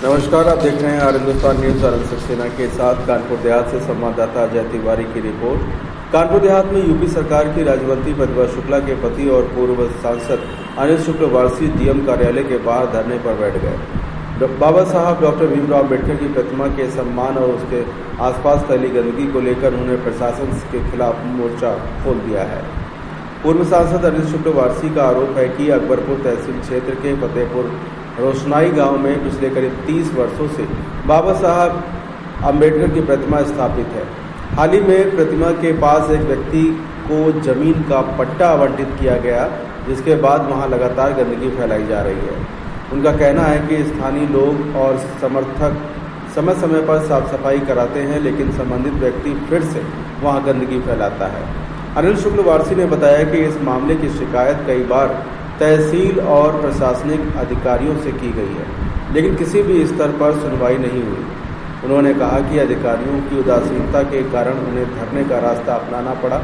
नमस्कार, आप देख रहे हैं आर हिंदुस्तान न्यूज और सक्सेना के साथ कानपुर देहात से संवाददाता अजय तिवारी की रिपोर्ट। कानपुर देहात में यूपी सरकार की राज्यमंत्री प्रतिभा शुक्ला के पति और पूर्व सांसद अनिल शुक्ल वारसी डीएम कार्यालय के बाहर धरने पर बैठ गए। बाबा साहब डॉक्टर भीमराव अम्बेडकर की प्रतिमा के सम्मान और उसके आसपास फैली गंदगी को लेकर उन्होंने प्रशासन के खिलाफ मोर्चा खोल दिया है। पूर्व सांसद अनिल शुक्ल वारसी का आरोप है कि अकबरपुर तहसील क्षेत्र के फतेहपुर रोशनाई गांव में पिछले करीब 30 वर्षों से बाबा साहब अम्बेडकर की प्रतिमा स्थापित है। हाल ही में प्रतिमा के पास एक व्यक्ति को जमीन का पट्टा आवंटित किया गया, जिसके बाद वहां लगातार गंदगी फैलाई जा रही है। उनका कहना है कि स्थानीय लोग और समर्थक समय समय पर साफ सफाई कराते हैं, लेकिन संबंधित व्यक्ति फिर से वहां गंदगी फैलाता है। अनिल शुक्ल वारसी ने बताया कि इस मामले की शिकायत कई बार तहसील और प्रशासनिक अधिकारियों से की गई है, लेकिन किसी भी स्तर पर सुनवाई नहीं हुई। उन्होंने कहा कि अधिकारियों की उदासीनता के कारण उन्हें धरने का रास्ता अपनाना पड़ा।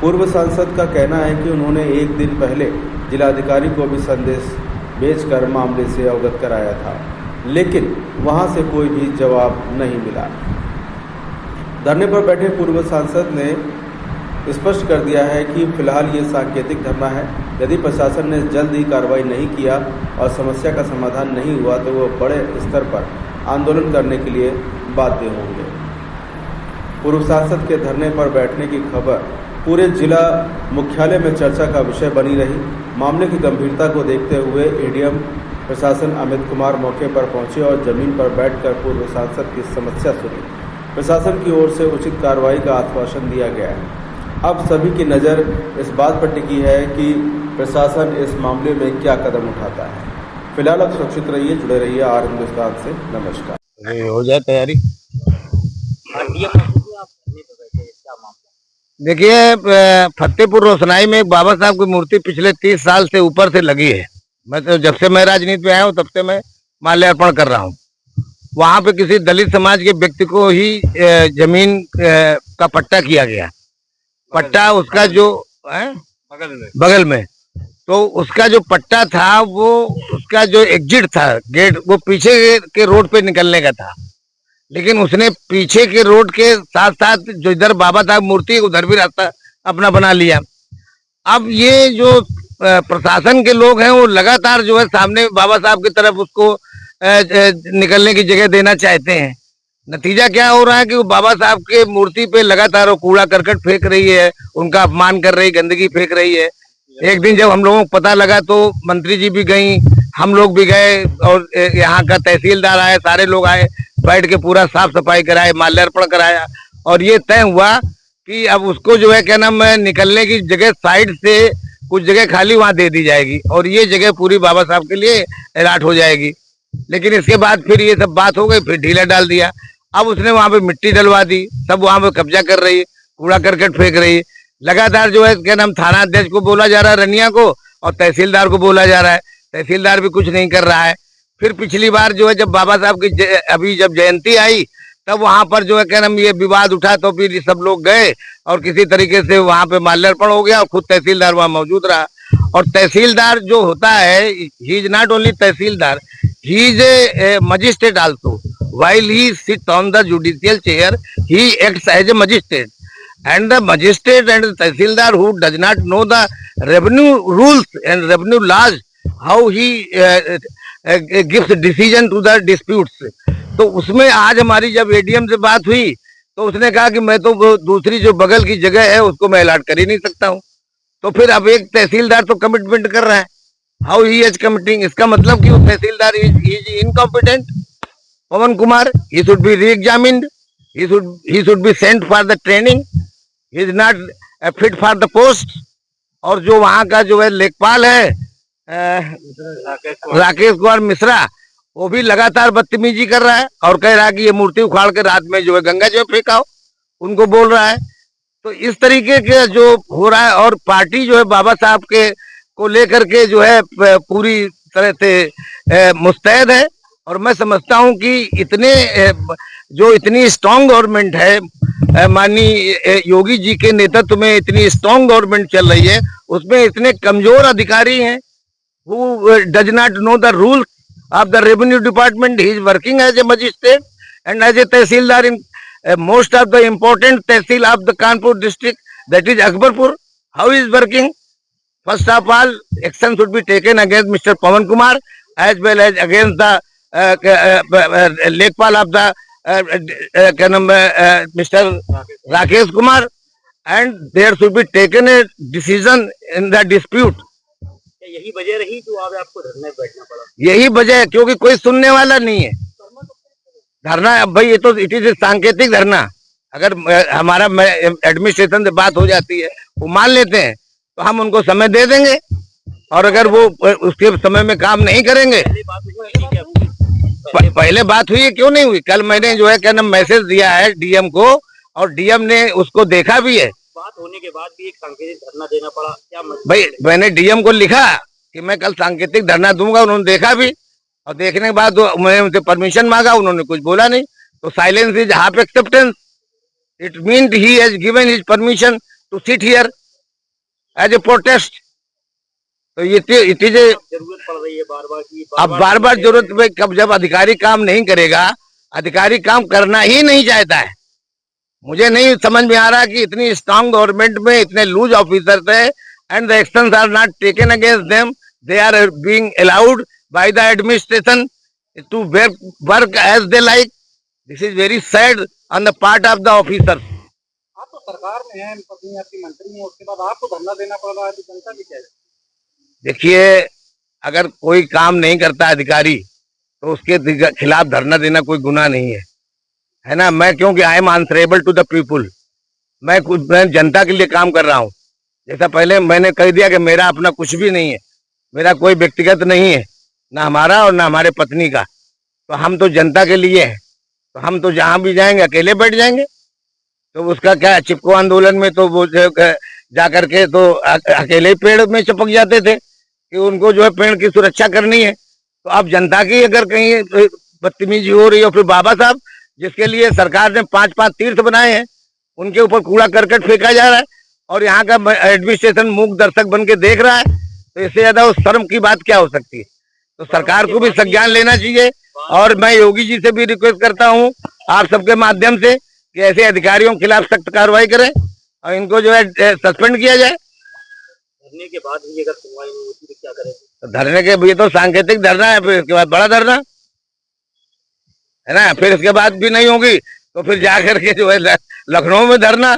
पूर्व सांसद का कहना है कि उन्होंने एक दिन पहले जिलाधिकारी को भी संदेश भेजकर मामले से अवगत कराया था, लेकिन वहां से कोई भी जवाब नहीं मिला। धरने पर बैठे पूर्व सांसद ने स्पष्ट कर दिया है कि फिलहाल ये सांकेतिक धरना है। यदि प्रशासन ने जल्द ही कार्रवाई नहीं किया और समस्या का समाधान नहीं हुआ तो वो बड़े स्तर पर आंदोलन करने के लिए बाध्य होंगे। पूर्व सांसद के धरने पर बैठने की खबर पूरे जिला मुख्यालय में चर्चा का विषय बनी रही। मामले की गंभीरता को देखते हुए एडीएम प्रशासन अमित कुमार मौके पर पहुंचे और जमीन पर बैठकर पूर्व सांसद की समस्या सुनी। प्रशासन की ओर से उचित कार्रवाई का आश्वासन दिया गया है। अब सभी की नज़र इस बात पर टिकी है कि प्रशासन इस मामले में क्या कदम उठाता है। फिलहाल आप सुरक्षित रहिए, जुड़े रहिए आर हिंदुस्तान से। नमस्कार। हो जाए तैयारी। देखिए, फतेहपुर रोशनाई में एक बाबा साहब की मूर्ति पिछले 30 साल से ऊपर से लगी है। मतलब जब से मैं राजनीति में आया हूँ तब से मैं माल्यार्पण कर रहा हूँ। वहाँ पे किसी दलित समाज के व्यक्ति को ही जमीन का पट्टा किया गया। पट्टा उसका जो है बगल में, तो उसका जो पट्टा था वो उसका जो एग्जिट था गेट, वो पीछे के रोड पे निकलने का था, लेकिन उसने पीछे के रोड के साथ साथ जो इधर बाबा साहब मूर्ति उधर भी रास्ता अपना बना लिया। अब ये जो प्रशासन के लोग हैं वो लगातार जो है सामने बाबा साहब की तरफ उसको निकलने की जगह देना चाहते हैं। नतीजा क्या हो रहा है कि वो बाबा साहब के मूर्ति पे लगातार वो कूड़ा करकट फेंक रही है, उनका अपमान कर रही, गंदगी फेंक रही है। एक दिन जब हम लोगों को पता लगा तो मंत्री जी भी गई, हम लोग भी गए और यहाँ का तहसीलदार आए, सारे लोग आए, बैठ के पूरा साफ सफाई कराए, माल्यार्पण कराया और ये तय हुआ कि अब उसको जो है क्या नाम है निकलने की जगह साइड से कुछ जगह खाली वहाँ दे दी जाएगी और ये जगह पूरी बाबा साहब के लिए अलॉट हो जाएगी। लेकिन इसके बाद फिर ये सब बात हो गई, फिर ढीला डाल दिया। अब उसने वहां पे मिट्टी डलवा दी, सब वहां पे कब्जा कर रही है, कूड़ा करकट फेंक रही है। लगातार जो है क्या नाम थाना अध्यक्ष को बोला जा रहा है रनिया को, और तहसीलदार को बोला जा रहा है, तहसीलदार भी कुछ नहीं कर रहा है। फिर पिछली बार जो है जब बाबा साहब की अभी जब जयंती आई तब वहां पर जो है क्या नाम ये विवाद उठा, तो फिर सब लोग गए और किसी तरीके से वहां पे माल्यार्पण हो गया और खुद तहसीलदार वहां मौजूद रहा। और तहसीलदार जो होता है, he is not only tehsildar, he is a magistrate also. While he sits on the judicial chair, he acts as a magistrate. And the magistrate and the tahsildar who does not know the revenue rules and revenue laws, how he gives decision to the disputes. तो उसमें आज हमारी जब ADM से बात हुई तो उसने कहा कि मैं तो दूसरी जो बगल की जगह है उसको मैं अलॉट कर ही नहीं सकता हूँ। तो फिर अब एक तहसीलदार तो कमिटमेंट कर रहा है, हाउ ही इज कमिटिंग, इसका मतलब कि वो tehsildar is incompetent. Pawan Kumar, he should be re-examined. He should be sent for the training. He is not fit for the post. और जो वहाँ का जो है लेखपाल है राकेश कुमार मिश्रा, वो भी लगातार बदतमीजी कर रहा है और कह रहा है कि ये मूर्ति उखाड़ के रात में जो है गंगा जो है फेंकाओ, उनको बोल रहा है। तो इस तरीके के जो हो रहा है और पार्टी जो है बाबा साहब के को लेकर के जो है पूरी तरह से मुस्तैद है। और मैं समझता हूं कि इतनी स्ट्रांग गवर्नमेंट है, माननीय योगी जी के नेतृत्व में इतनी स्ट्रांग गवर्नमेंट चल रही है, उसमें इतने कमजोर अधिकारी हैं who does not know the rules of the revenue department. He is working as a magistrate and as a tehsildar in most of the important tehsil of the Kanpur district, that is Akbarpur. How he is working? First of all, action should be taken against Mr. Pawan Kumar as well as against the Lekpal of the Mr. Rakesh Kumar, and there should be taken a decision in the dispute. यही वजह रही जो आज आपको धरने पे बैठना पड़ा? यही वजह है, क्योंकि कोई सुनने वाला नहीं है। धरना भाई ये तो इट इज सांकेतिक धरना। अगर हमारा एडमिनिस्ट्रेशन से बात हो जाती है, वो मान लेते हैं, तो हम उनको समय दे देंगे, और अगर वो उसके समय में काम नहीं करेंगे। पहले बात हुई है, क्यों नहीं हुई? कल मैंने जो है क्या नाम मैसेज दिया है डीएम को, और डीएम ने उसको देखा भी है। बात होने के बाद भी एक सांकेतिक धरना देना पड़ा, क्या भाई मैंने डीएम को लिखा कि मैं कल सांकेतिक धरना दूंगा, उन्होंने देखा भी, और देखने के बाद मैंने उनसे परमिशन मांगा, उन्होंने कुछ बोला नहीं। तो silence is half acceptance. It mean he has given his permission to sit here as a protest. तो ये इट इज ए जरूरत पड़ रही है बार बार की। अब बार बार जरूरत में कब, जब अधिकारी काम नहीं करेगा, अधिकारी काम करना ही नहीं चाहता है। मुझे नहीं समझ में आ रहा कि इतनी स्ट्रांग गवर्नमेंट में इतने लूज ऑफिसर्स है, and the actions are not taken against them. They are being allowed by the administration to work as they like. This is very sad on the part of the officers. आप तो सरकार में हैं, पत्नी आपकी मंत्री है, उसके बाद आपको धरना देना पड़ रहा है, तो जनता भी क्या है? देखिए, अगर कोई काम नहीं करता अधिकारी, तो उसके खिलाफ धरना देना कोई गुनाह नहीं है ना। मैं क्योंकि I am answerable to the people, मैं जनता के लिए काम कर रहा हूँ। जैसा पहले मैंने कह दिया कि मेरा अपना कुछ भी नहीं है, मेरा कोई व्यक्तिगत नहीं है, ना हमारा और ना हमारे पत्नी का। तो हम तो जनता के लिए हैं, तो हम तो जहां भी जाएंगे अकेले बैठ जाएंगे। तो उसका क्या, चिपको आंदोलन में तो वो जा करके तो अकेले ही पेड़ में चिपक जाते थे कि उनको जो है पेड़ की सुरक्षा करनी है। तो अब जनता की अगर कहीं बदतमीजी हो रही है, फिर बाबा साहब जिसके लिए सरकार ने 5-5 तीर्थ बनाए हैं, उनके ऊपर कूड़ा करकट फेंका जा रहा है, और यहाँ का एडमिनिस्ट्रेशन मूक दर्शक बन के देख रहा है। तो इससे ज्यादा उस शर्म की बात क्या हो सकती है? तो सरकार को भी संज्ञान लेना चाहिए। और मैं योगी जी से भी रिक्वेस्ट करता हूँ आप सबके माध्यम से कि ऐसे अधिकारियों के खिलाफ सख्त कार्रवाई करें और इनको जो है सस्पेंड किया जाए। धरने के बाद भी अगर सुनवाई नहीं होती तो क्या करें? तो धरने के ये तो सांकेतिक धरना है, फिर इसके बाद बड़ा धरना है ना। फिर इसके बाद भी नहीं होगी तो फिर जाकर के जो है लखनऊ में धरना,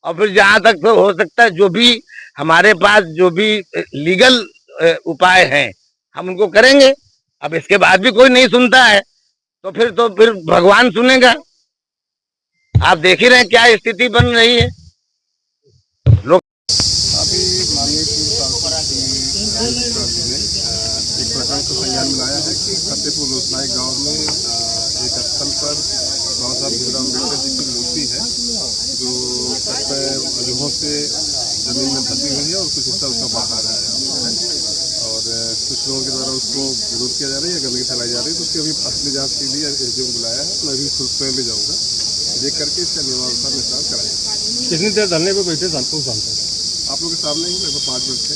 और फिर जहां तक तो हो सकता है जो भी हमारे पास जो भी लीगल उपाय हैं हम उनको करेंगे। अब इसके बाद भी कोई नहीं सुनता है तो फिर भगवान सुनेगा। आप देख ही रहे हैं क्या स्थिति बन रही है। लोग अभी माननीय पूर्व सांसद ने एक प्रकरण को संज्ञान में लाया है कि फतेहपुर रोसनाई गांव में एक स्थल पर बाबा साहब भीमराव अम्बेडकर जी की मूर्ति है जो वजहों से जमीन में धसी हुई है और कुछ हिस्सा उसका बाहर है, और कुछ लोगों के द्वारा उसको विरोध किया जा रहा है या गंदगी फैलाई जा रही है। तो उसकी अभी असली जांच के लिए एसडीएम बुलाया है। मैं भी खुद स्वयं भी जाऊँगा, देख करके इसका नियमानुसार निस्तार कराएंगे। कितनी देर धरने पे बैठे सांसद? आप लोग के सामने ही लगभग 5 मिनट थे।